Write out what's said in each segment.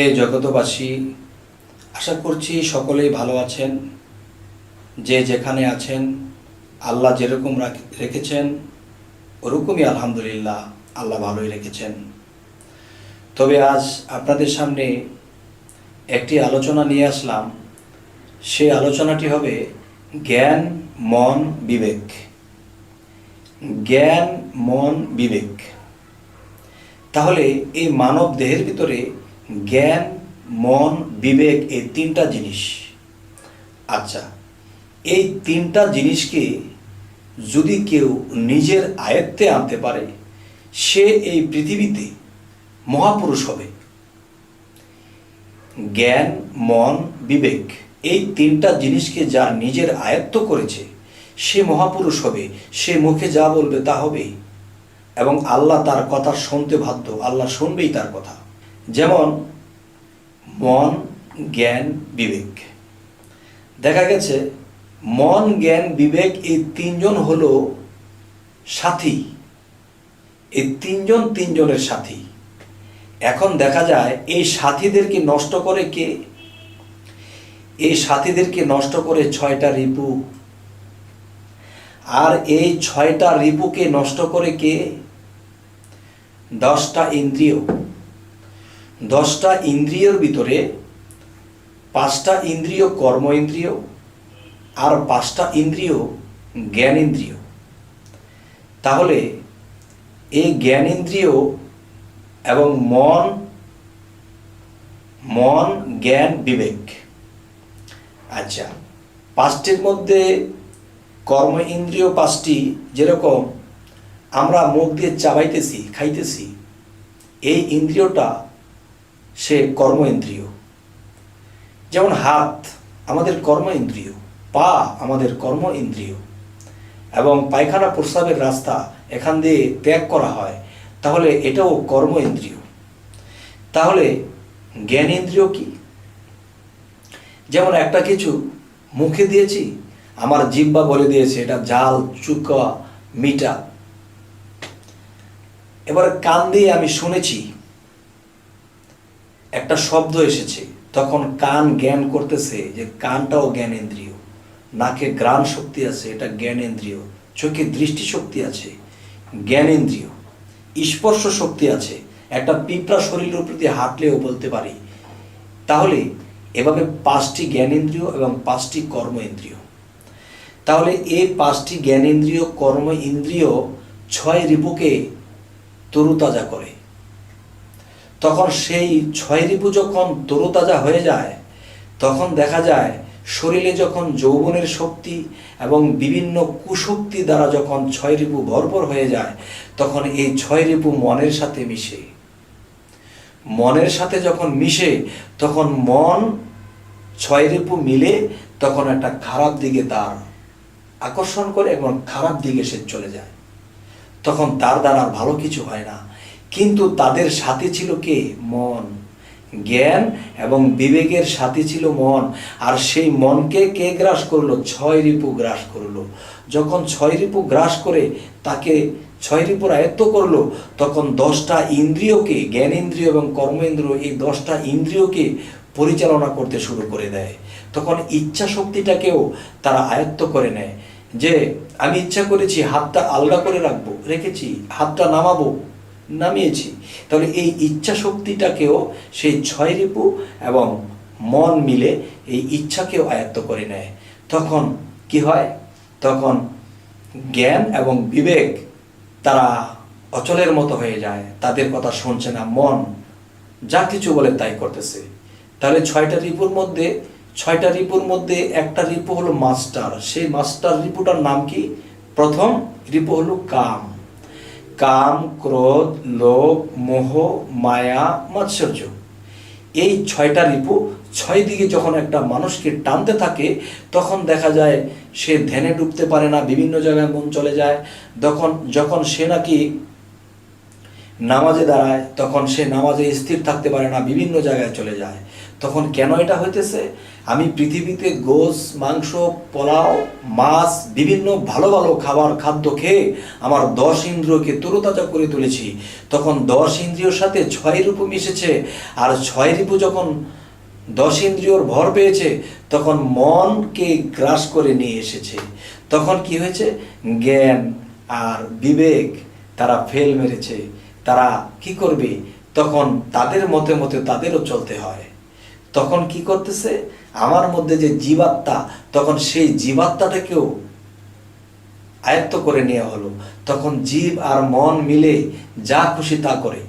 হে জগতবাসী, আশা করছি সকলেই ভালো আছেন। যে যেখানে আছেন আল্লাহ যেরকম রেখেছেন ওরকমই আলহামদুলিল্লাহ আল্লাহ ভালোই রেখেছেন। তবে আজ আপনাদের সামনে একটি আলোচনা নিয়ে আসলাম। সেই আলোচনাটি হবে জ্ঞান, মন, বিবেক। জ্ঞান, মন, বিবেক। তাহলে এই মানব দেহের ভিতরে জ্ঞান, মন, বিবেক এই তিনটা জিনিস। আচ্ছা, এই তিনটা জিনিসকে যদি কেউ নিজের আয়ত্তে আনতে পারে সে এই পৃথিবীতে মহাপুরুষ হবে। জ্ঞান, মন, বিবেক এই তিনটা জিনিসকে যার নিজের আয়ত্ত করেছে সে মহাপুরুষ হবে। সে মুখে যা বলবে তা হবে এবং আল্লাহ তার কথা শুনতে বাধ্য, আল্লাহ শুনবেই তার কথা। যেমন মন, জ্ঞান, বিবেক। দেখা গেছে মন, জ্ঞান, বিবেক এই তিনজন হলো সাথী। এই তিনজন তিনজনের সাথী। এখন দেখা যায় এই সাথীদেরকে নষ্ট করে কে? এই সাথীদেরকে নষ্ট করে 6টা রিপু। আর এই 6টা রিপুকে নষ্ট করে কে? 10টা ইন্দ্রিয়। 10টা ইন্দ্রিয়র ভিতরে 5টা ইন্দ্রিয় কর্ম ইন্দ্রিয় আর 5টা ইন্দ্রিয় জ্ঞান ইন্দ্রিয়। তাহলে এই জ্ঞান ইন্দ্রিয় এবং মন, জ্ঞান, বিবেক। আচ্ছা, 5টির মধ্যে কর্ম ইন্দ্রিয় 5টি, যেরকম আমরা মুখ দিয়ে চাবাইতেছি, খাইতেছি, এই ইন্দ্রিয়টা সে কর্ম ইন্দ্রিয়। যেমন হাত আমাদের কর্ম ইন্দ্রিয়, পা আমাদের কর্ম ইন্দ্রিয়, এবং পায়খানা প্রস্রাবের রাস্তা এখান দিয়ে ত্যাগ করা হয়, তাহলে এটাও কর্ম ইন্দ্রিয়। তাহলে জ্ঞান ইন্দ্রিয় কি? যেমন একটা কিছু মুখে দিয়েছি, আমার জিহ্বা বলে দিয়েছে এটা ঝাল, চুকা, মিঠা। এবার কান দিয়ে আমি শুনেছি, একটা শব্দ এসেছে, তখন কান জ্ঞান করতেছে যে কানটাও জ্ঞান ইন্দ্রিয়। নাকে ঘ্রাণ শক্তি আছে, এটা জ্ঞান ইন্দ্রিয়। চোখে দৃষ্টি শক্তি আছে, জ্ঞান ইন্দ্রিয়। স্পর্শ শক্তি আছে, একটা পিঁপড়া শরীরের প্রতি হাঁটলেও বলতে পারি। তাহলে এভাবে 5টি জ্ঞান ইন্দ্রিয় এবং 5টি কর্ম ইন্দ্রিয়। তাহলে এই 5টি জ্ঞান ইন্দ্রিয়, কর্ম ইন্দ্রিয় 6 রিপুকে তরুতাজা করে। তখন সেই 6 রিপু যখন তরুতাজা হয়ে যায়, তখন দেখা যায় শরীরে যখন যৌবনের শক্তি এবং বিভিন্ন কুশক্তি দ্বারা যখন 6 রিপু ভরপুর হয়ে যায়, তখন এই 6 রিপু মনের সাথে মিশে। মনের সাথে যখন মিশে তখন মন 6 রিপু মিলে তখন একটা খারাপ দিকে তার আকর্ষণ করে এবং খারাপ দিকে সে চলে যায়। তখন তার দ্বারা ভালো কিছু হয় না। কিন্তু তাদের সাথে ছিল কে? মন। জ্ঞান এবং বিবেকের সাথে ছিল মন। আর সেই মনকে কে গ্রাস করলো? 6 রিপু গ্রাস করলো। যখন 6 রিপু গ্রাস করে তাকে 6 রিপুর আয়ত্ত করলো, তখন 10টা ইন্দ্রিয়কে, জ্ঞান ইন্দ্রিয় এবং কর্ম ইন্দ্রিয়, এই 10টা ইন্দ্রিয়কে পরিচালনা করতে শুরু করে দেয়। তখন ইচ্ছা শক্তিটাকেও তারা আয়ত্ত করে নেয়। যে আমি ইচ্ছা করেছি হাতটা আলগা করে রাখবো, রেখেছি, হাতটা নামাবো, নামিয়েছি। তাহলে এই ইচ্ছা শক্তিটাকেও সেই 6 রিপু এবং মন মিলে এই ইচ্ছাকেও আয়ত্ত করে নেয়। তখন কি হয়? তখন জ্ঞান এবং বিবেক তারা অচলের মতো হয়ে যায়, তাদের কথা শুনছে না। মন যা কিছু বলে তাই করতেছে। তাহলে 6টা রিপুর মধ্যে একটা রিপু হলো মাস্টার। সেই মাস্টার রিপুটার নাম কি? প্রথম রিপু হলো কাম। কাম, ক্রোধ, লোভ, মোহ, মায়া, মাৎসর্য। এই 6টা রিপু 6 দিকে যখন একটা মানুষকে টানতে থাকে, তখন দেখা যায় সে ধ্যানে ডুবতে পারে না, বিভিন্ন জায়গায় মন চলে যায়। যখন সে নাকি নামাজে দাঁড়ায়, তখন সে নামাজে স্থির থাকতে পারে না, বিভিন্ন জায়গায় চলে যায়। তখন কেন এটা হইতেছে? আমি পৃথিবীতে গোশ, মাংস, পোলাও, মাছ, বিভিন্ন ভালো ভালো খাদ্য খেয়ে আমার 10 ইন্দ্রিয়কে তরুতাজা করে তুলেছি। তখন 10 ইন্দ্রিয়র সাথে 6 রিপু মিশেছে, আর 6 রিপু যখন 10 ইন্দ্রিয়র ভর পেয়েছে তখন মনকে গ্রাস করে নিয়ে এসেছে। তখন কি হয়েছে? জ্ঞান আর বিবেক তারা ফেল মেরেছে। তারা কি করবে? তখন তাদের মতে মতে তাদেরও চলতে হয়। তখন কি করতেছে? আমার মধ্যে যে জীবাত্মা, তখন সেই জীবাত্মাটাকেও আয়ত্ত করে নেওয়া হলো। তখন জীব আর মন মিলে যা খুশি তা করে।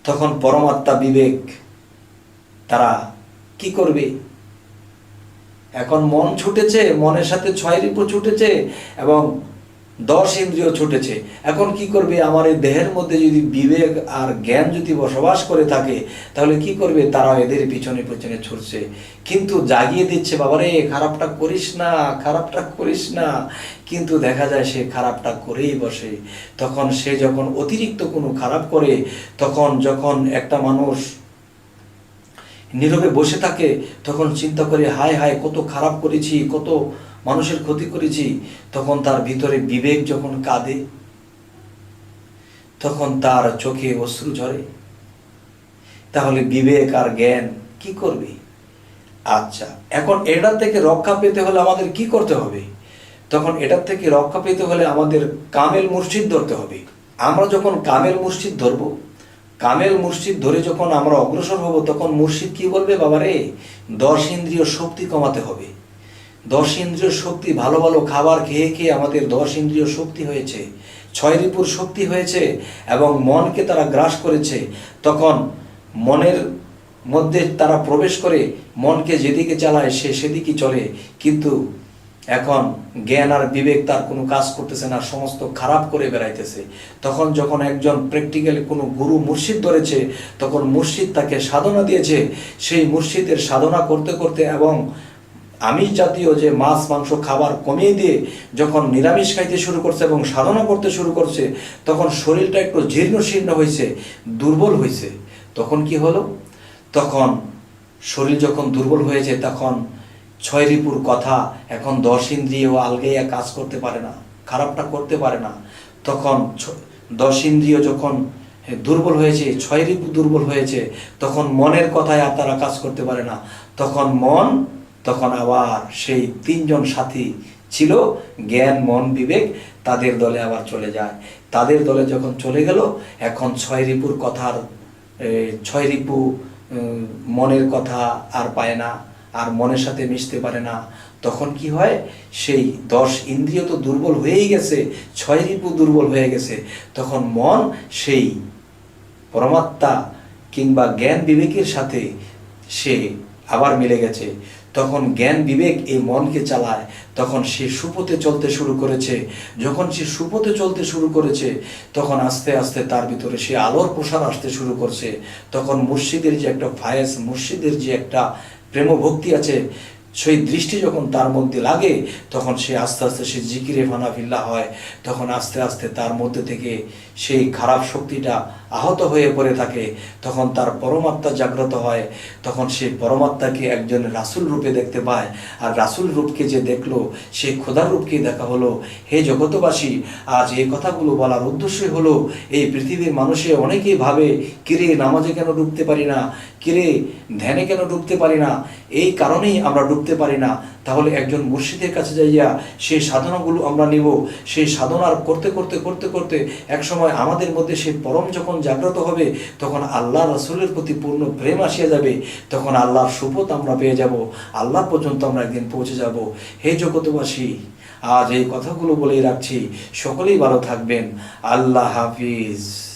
তখন পরমাত্মা বিবেক তারা কি করবে? এখন মন ছুটেছে, মনের সাথে 6 রিপু ছুটেছে এবং 10 ইন্দ্রিয় ছুটেছে। এখন কি করবে? আমার এই দেহের মধ্যে যদি বিবেক আর জ্ঞান যদি বসবাস করে থাকে, তাহলে কি করবে? তারা এদের পিছনে পিছনে ছুটছে, কিন্তু জাগিয়ে দিচ্ছে, বাবারে খারাপটা করিস না, খারাপটা করিস না। কিন্তু দেখা যায় সে খারাপটা করেই বসে। তখন সে যখন অতিরিক্ত কোনো খারাপ করে, তখন যখন একটা মানুষ নীরবে বসে থাকে, তখন চিন্তা করে হায় হায় কত খারাপ করেছি, কত মানুষের ক্ষতি করেছি। তখন তার ভিতরে বিবেক যখন কাঁদে, তখন তার চোখে অশ্রু ঝরে। তাহলে বিবেক আর জ্ঞান কি করবে? আচ্ছা, এখন এটা থেকে রক্ষা পেতে হলে আমাদের কি করতে হবে? তখন এটার থেকে রক্ষা পেতে হলে আমাদের কামেল মুর্শিদ ধরতে হবে। আমরা যখন কামেল মুর্শিদ ধরবো, কামেল মুর্শিদ ধরে যখন আমরা অগ্রসর হব, তখন মুর্শিদ কি বলবে? বাবারে 10 ইন্দ্রিয় শক্তি কমাতে হবে। 10 ইন্দ্রিয় শক্তি, ভালো ভালো খাবার খেয়ে খেয়ে আমাদের 10 ইন্দ্রিয় শক্তি হয়েছে, 6 রিপুর শক্তি হয়েছে এবং মনকে তারা গ্রাস করেছে। তখন মনের মধ্যে তারা প্রবেশ করে মনকে যেদিকে চালায় সে সেদিকে চলে। কিন্তু এখন জ্ঞান আর বিবেক তার কোনো কাজ করতেছে না, সমস্ত খারাপ করে বেড়াইতেছে। তখন যখন একজন প্র্যাকটিক্যালি কোনো গুরু মুর্শিদ ধরেছে, তখন মুর্শিদ তাকে সাধনা দিয়েছে। সেই মুর্শিদের সাধনা করতে করতে এবং আমিষ জাতীয় যে মাছ মাংস খাবার কমিয়ে দিয়ে যখন নিরামিষ খাইতে শুরু করছে এবং সাধনা করতে শুরু করছে, তখন শরীরটা একটু জীর্ণ শীর্ণ হয়েছে, দুর্বল হয়েছে। তখন কি হলো? তখন শরীর যখন দুর্বল হয়েছে, তখন 6 রিপুর কথা এখন 10 ইন্দ্রিয় আলগাইয়া কাজ করতে পারে না, খারাপটা করতে পারে না। তখন 10 ইন্দ্রিয় যখন দুর্বল হয়েছে, 6 রিপু দুর্বল হয়েছে, তখন মনের কথায় আর তারা কাজ করতে পারে না। তখন মন, তখন আবার সেই 3 জন সাথী ছিল, জ্ঞান মন বিবেক, তাদের দলে আবার চলে যায়। তাদের দলে যখন চলে গেল, এখন 6 রিপুর কথার 6 রিপু মনের কথা আর পায় না, আর মনের সাথে মিশতে পারে না। তখন কি হয়? সেই 10 ইন্দ্রিয় তো দুর্বল হয়েই গেছে, 6 রিপু দুর্বল হয়ে গেছে। তখন মন সেই পরমাত্মা কিংবা জ্ঞান বিবেকের সাথে সে আবার মিলে গেছে। তখন জ্ঞান বিবেক এই মনকে চালায়। তখন সে সুপথে চলতে শুরু করেছে। যখন সে সুপথে চলতে শুরু করেছে, তখন আস্তে আস্তে তার ভিতরে সে আলোর প্রসার আসতে শুরু করছে। তখন মুর্শিদের যে একটা ফায়েজ, মুর্শিদের যে একটা প্রেম ভক্তি আছে, সেই দৃষ্টি যখন তার মধ্যে লাগে, তখন সে আস্তে আস্তে সে জিকিরে ফানাফিল্লা হয়। তখন আস্তে আস্তে তার মধ্যে থেকে সেই খারাপ শক্তিটা আহত হয়ে পড়ে থাকে। তখন তার পরমাত্মা জাগ্রত হয়। তখন সেই পরমাত্মাকে একজন রাসূল রূপে দেখতে পায়। আর রাসূল রূপকে যে দেখলো, সেই খোদার রূপকে দেখা হলো। হে জগতবাসী, আজ এই কথাগুলো বলার উদ্দেশ্যই হলো, এই পৃথিবীর মানুষে অনেকেই ভাবে, কিরে নামাজে কেন ডুবতে পারি না, কিরে ধ্যানে কেন ডুবতে পারি না। এই কারণেই আমরা ডুবতে পারি না। তাহলে একজন মুর্শিদের কাছে যাইয়া সেই সাধনাগুলো আমরা নিব। সেই সাধনার করতে করতে করতে করতে একসময় আমাদের মধ্যে সেই পরম যখন জাগ্রত হবে, তখন আল্লাহ রাসূলের প্রতি পূর্ণ প্রেম আসিয়া যাবে। তখন আল্লাহর সুপথ আমরা পেয়ে যাব, আল্লাহ পর্যন্ত আমরা একদিন পৌঁছে যাব। হে জগতবাসী, আজ এই কথাগুলো বলেই রাখছি। সকলেই ভালো থাকবেন। আল্লাহ হাফিজ।